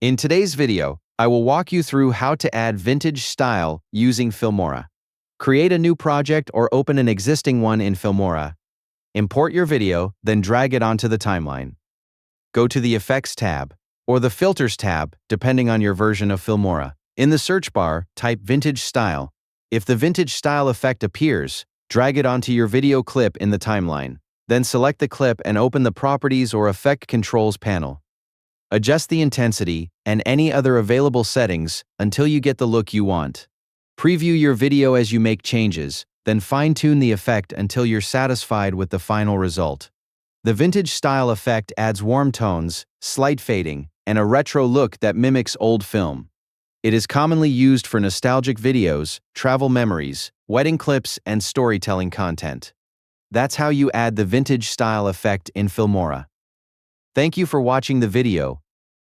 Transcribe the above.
In today's video, I will walk you through how to add vintage style using Filmora. Create a new project or open an existing one in Filmora. Import your video, then drag it onto the timeline. Go to the Effects tab, or the Filters tab, depending on your version of Filmora. In the search bar, type Vintage Style. If the Vintage Style effect appears, drag it onto your video clip in the timeline. Then select the clip and open the Properties or Effect Controls panel. Adjust the intensity and any other available settings until you get the look you want. Preview your video as you make changes, then fine-tune the effect until you're satisfied with the final result. The vintage style effect adds warm tones, slight fading, and a retro look that mimics old film. It is commonly used for nostalgic videos, travel memories, wedding clips, and storytelling content. That's how you add the vintage style effect in Filmora. Thank you for watching the video.